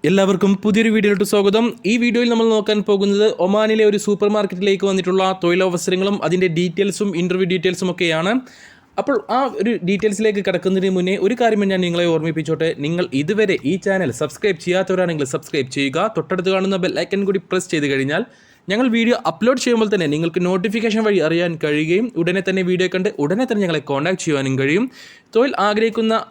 എല്ലാവർക്കും പുതിയൊരു വീഡിയോയിലോട്ട് സ്വാഗതം. ഈ വീഡിയോയിൽ നമ്മൾ നോക്കാൻ പോകുന്നത് ഒമാനിലെ ഒരു സൂപ്പർ മാർക്കറ്റിലേക്ക് വന്നിട്ടുള്ള തൊഴിലവസരങ്ങളും അതിൻ്റെ ഡീറ്റെയിൽസും ഇൻ്റർവ്യൂ ഡീറ്റെയിൽസും ഒക്കെയാണ്. അപ്പോൾ ആ ഒരു ഡീറ്റെയിൽസിലേക്ക് കിടക്കുന്നതിന് മുന്നേ ഒരു കാര്യം ഞാൻ നിങ്ങളെ ഓർമ്മിപ്പിച്ചോട്ടെ. നിങ്ങൾ ഇതുവരെ ഈ ചാനൽ സബ്സ്ക്രൈബ് ചെയ്യാത്തവരാണെങ്കിൽ സബ്സ്ക്രൈബ് ചെയ്യുക. തൊട്ടടുത്ത് കാണുന്ന ബെൽ ഐക്കൺ കൂടി പ്രസ് ചെയ്ത് കഴിഞ്ഞാൽ ഞങ്ങൾ വീഡിയോ അപ്ലോഡ് ചെയ്യുമ്പോൾ തന്നെ നിങ്ങൾക്ക് നോട്ടിഫിക്കേഷൻ വഴി അറിയാൻ കഴിയുകയും ഉടനെ തന്നെ വീഡിയോ കണ്ട് ഉടനെ തന്നെ ഞങ്ങളെ കോൺടാക്ട് ചെയ്യാനും കഴിയും. തൊഴിൽ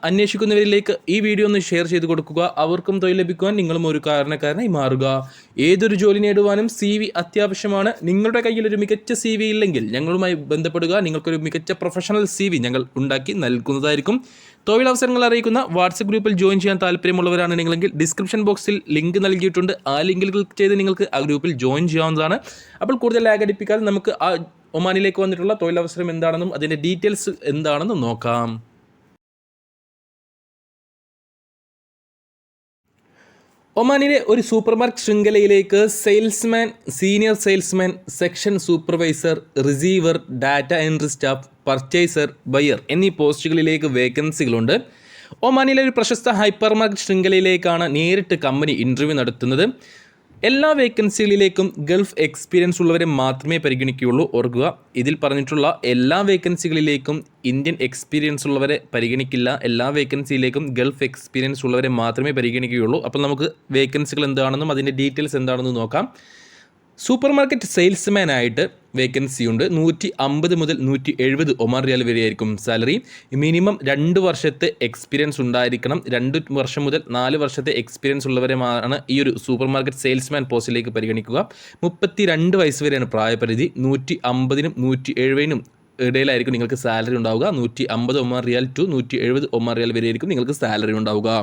അന്വേഷിക്കുന്നവരിലേക്ക് ഈ വീഡിയോ ഒന്ന് ഷെയർ ചെയ്ത് കൊടുക്കുക. അവർക്കും തൊഴിൽ ലഭിക്കുവാൻ നിങ്ങളും ഒരു കാരണക്കാരനായി മാറുക. ഏതൊരു ജോലി നേടുവാനും CV അത്യാവശ്യമാണ്. നിങ്ങളുടെ കയ്യിൽ ഒരു മികച്ച CV ഇല്ലെങ്കിൽ ഞങ്ങളുമായി ബന്ധപ്പെടുക. നിങ്ങൾക്കൊരു മികച്ച പ്രൊഫഷണൽ CV ഞങ്ങൾ ഉണ്ടാക്കി നൽകുന്നതായിരിക്കും. തൊഴിലവസരങ്ങൾ അറിയിക്കുന്ന വാട്സപ്പ് ഗ്രൂപ്പിൽ ജോയിൻ ചെയ്യാൻ താല്പര്യമുള്ളവരാണ് നിങ്ങളെങ്കിൽ ഡിസ്ക്രിപ്ഷൻ ബോക്സിൽ ലിങ്ക് നൽകിയിട്ടുണ്ട്. ആ ലിങ്കിൽ ക്ലിക്ക് ചെയ്ത് നിങ്ങൾക്ക് ആ ഗ്രൂപ്പിൽ ജോയിൻ ചെയ്യാവുന്നതാണ്. അപ്പോൾ കൂടുതൽ ലാഗ് അടിപ്പിക്കാതെ നമുക്ക് ആ ഒമാനിലേക്ക് വന്നിട്ടുള്ള തൊഴിലവസരം എന്താണെന്നും അതിൻ്റെ ഡീറ്റെയിൽസ് എന്താണെന്നും നോക്കാം. ഒമാനിലെ ഒരു സൂപ്പർ മാർക്കറ്റ് ശൃംഖലയിലേക്ക് salesman, senior salesman, section supervisor, receiver, data entry staff, purchaser, buyer എന്നീ പോസ്റ്റുകളിലേക്ക് വേക്കൻസികളുണ്ട്. ഒമാനിലെ ഒരു പ്രശസ്ത ഹൈപ്പർ മാർക്കറ്റ് ശൃംഖലയിലേക്കാണ് നേരിട്ട് കമ്പനി ഇൻ്റർവ്യൂ നടത്തുന്നത്. എല്ലാ വേക്കൻസികളിലേക്കും ഗൾഫ് എക്സ്പീരിയൻസ് ഉള്ളവരെ മാത്രമേ പരിഗണിക്കുകയുള്ളൂ. ഓർക്കുക, ഇതിൽ പറഞ്ഞിട്ടുള്ള എല്ലാ വേക്കൻസികളിലേക്കും ഇന്ത്യൻ എക്സ്പീരിയൻസ് ഉള്ളവരെ പരിഗണിക്കില്ല. എല്ലാ വേക്കൻസിയിലേക്കും ഗൾഫ് എക്സ്പീരിയൻസ് ഉള്ളവരെ മാത്രമേ പരിഗണിക്കുകയുള്ളൂ. അപ്പോൾ നമുക്ക് വേക്കൻസികൾ എന്താണെന്നും അതിൻ്റെ ഡീറ്റെയിൽസ് എന്താണെന്നും നോക്കാം. സൂപ്പർ മാർക്കറ്റ് സെയിൽസ്മാൻ ആയിട്ട് വേക്കൻസി ഉണ്ട്. 150 മുതൽ 170 ഒമാൻ റിയാൽ വരെയായിരിക്കും സാലറി. മിനിമം 2 വർഷത്തെ എക്സ്പീരിയൻസ് ഉണ്ടായിരിക്കണം. 2 വർഷം മുതൽ 4 വർഷത്തെ എക്സ്പീരിയൻസ് ഉള്ളവരെയാണ് ഈ ഒരു സൂപ്പർ മാർക്കറ്റ് സെയിൽസ്മാൻ പോസ്റ്റിലേക്ക് പരിഗണിക്കുക. 32 വയസ്സ് വരെയാണ് പ്രായപരിധി. 150നും 170നും ഇടയിലായിരിക്കും നിങ്ങൾക്ക് സാലറി ഉണ്ടാവുക. 150 Oman riyal to 170 Oman rial വരെയായിരിക്കും നിങ്ങൾക്ക് സാലറി ഉണ്ടാവുക.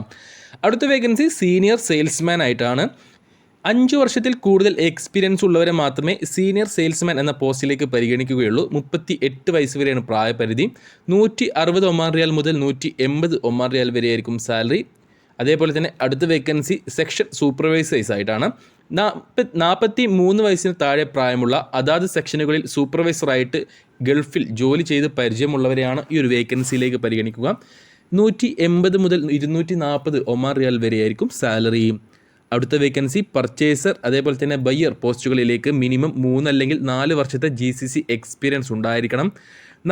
അടുത്ത വേക്കൻസി സീനിയർ സെയിൽസ്മാൻ ആയിട്ടാണ്. 5 വർഷത്തിൽ കൂടുതൽ എക്സ്പീരിയൻസ് ഉള്ളവരെ മാത്രമേ സീനിയർ സെയിൽസ്മാൻ എന്ന പോസ്റ്റിലേക്ക് പരിഗണിക്കുകയുള്ളൂ. 38 വയസ്സ് വരെയാണ് പ്രായപരിധി. 160 ഒമാൻ റിയാൽ മുതൽ 180 ഒമാൻ റിയാൽ വരെയായിരിക്കും സാലറി. അതേപോലെ തന്നെ അടുത്ത വേക്കൻസി സെക്ഷൻ സൂപ്പർവൈസേഴ്സ് ആയിട്ടാണ്. 43 വയസ്സിന് താഴെ പ്രായമുള്ള അതാത് സെക്ഷനുകളിൽ സൂപ്പർവൈസറായിട്ട് ഗൾഫിൽ ജോലി ചെയ്ത് പരിചയമുള്ളവരെയാണ് ഈ ഒരു വേക്കൻസിയിലേക്ക് പരിഗണിക്കുക. 180 മുതൽ 240 ഒമാൻ റിയാൽ വരെയായിരിക്കും സാലറി. അടുത്ത വേക്കൻസി പർച്ചേസർ അതേപോലെ തന്നെ ബയ്യർ പോസ്റ്റുകളിലേക്ക് മിനിമം 3 അല്ലെങ്കിൽ 4 വർഷത്തെ GCC എക്സ്പീരിയൻസ് ഉണ്ടായിരിക്കണം.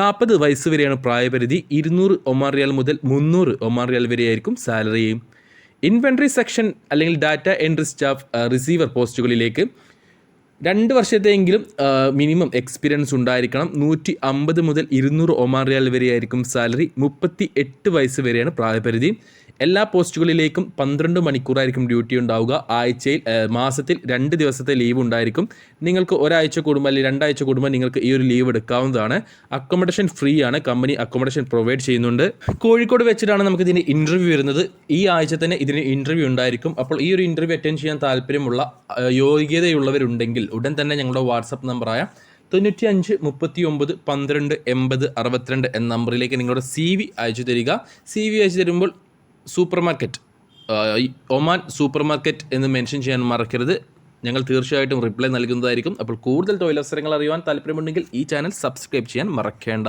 40 വയസ്സ് വരെയാണ് പ്രായപരിധി. 200 ഒമാൻ റിയാൽ മുതൽ 300 ഒമാൻ റിയാൽ വരെയായിരിക്കും സാലറി. ഇൻവെൻട്രി സെക്ഷൻ അല്ലെങ്കിൽ ഡാറ്റ എൻട്രി സ്റ്റാഫ്, റിസീവർ പോസ്റ്റുകളിലേക്ക് 2 വർഷത്തെയെങ്കിലും മിനിമം എക്സ്പീരിയൻസ് ഉണ്ടായിരിക്കണം. 150 മുതൽ 200 ഒമാൻ റിയാൽ വരെയായിരിക്കും സാലറി. 38 വയസ്സ് വരെയാണ് പ്രായപരിധി. എല്ലാ പോസ്റ്റുകളിലേക്കും 12 മണിക്കൂറായിരിക്കും ഡ്യൂട്ടി ഉണ്ടാവുക. മാസത്തിൽ 2 ദിവസത്തെ ലീവ് ഉണ്ടായിരിക്കും. നിങ്ങൾക്ക് ഒരാഴ്ച കൂടുമ്പോൾ അല്ലെങ്കിൽ 2 ആഴ്ച കൂടുമ്പോൾ നിങ്ങൾക്ക് ഈ ഒരു ലീവ് എടുക്കാവുന്നതാണ്. അക്കോമഡേഷൻ ഫ്രീ ആണ്. കമ്പനി അക്കോമഡേഷൻ പ്രൊവൈഡ് ചെയ്യുന്നുണ്ട്. കോഴിക്കോട് വെച്ചിട്ടാണ് നമുക്ക് ഇതിന് ഇൻ്റർവ്യൂ വരുന്നത്. ഈ ആഴ്ച തന്നെ ഇതിന് ഇൻ്റർവ്യൂ ഉണ്ടായിരിക്കും. അപ്പോൾ ഈ ഒരു ഇൻ്റർവ്യൂ അറ്റൻഡ് ചെയ്യാൻ താല്പര്യമുള്ള യോഗ്യതയുള്ളവരുണ്ടെങ്കിൽ ഉടൻ തന്നെ ഞങ്ങളുടെ വാട്സപ്പ് നമ്പറായ 95 39 12 80 62 എന്ന നമ്പറിലേക്ക് നിങ്ങളുടെ CV അയച്ചു തരിക. CV അയച്ചു തരുമ്പോൾ super market, Oman super market എന്ന് മെൻഷൻ ചെയ്യാൻ മറക്കരുത്. ഞങ്ങൾ തീർച്ചയായിട്ടും റിപ്ലൈ നൽകുന്നതായിരിക്കും. അപ്പോൾ കൂടുതൽ തൊഴിലവസരങ്ങൾ അറിയുവാൻ താല്പര്യമുണ്ടെങ്കിൽ ഈ ചാനൽ സബ്സ്ക്രൈബ് ചെയ്യാൻ മറക്കേണ്ട.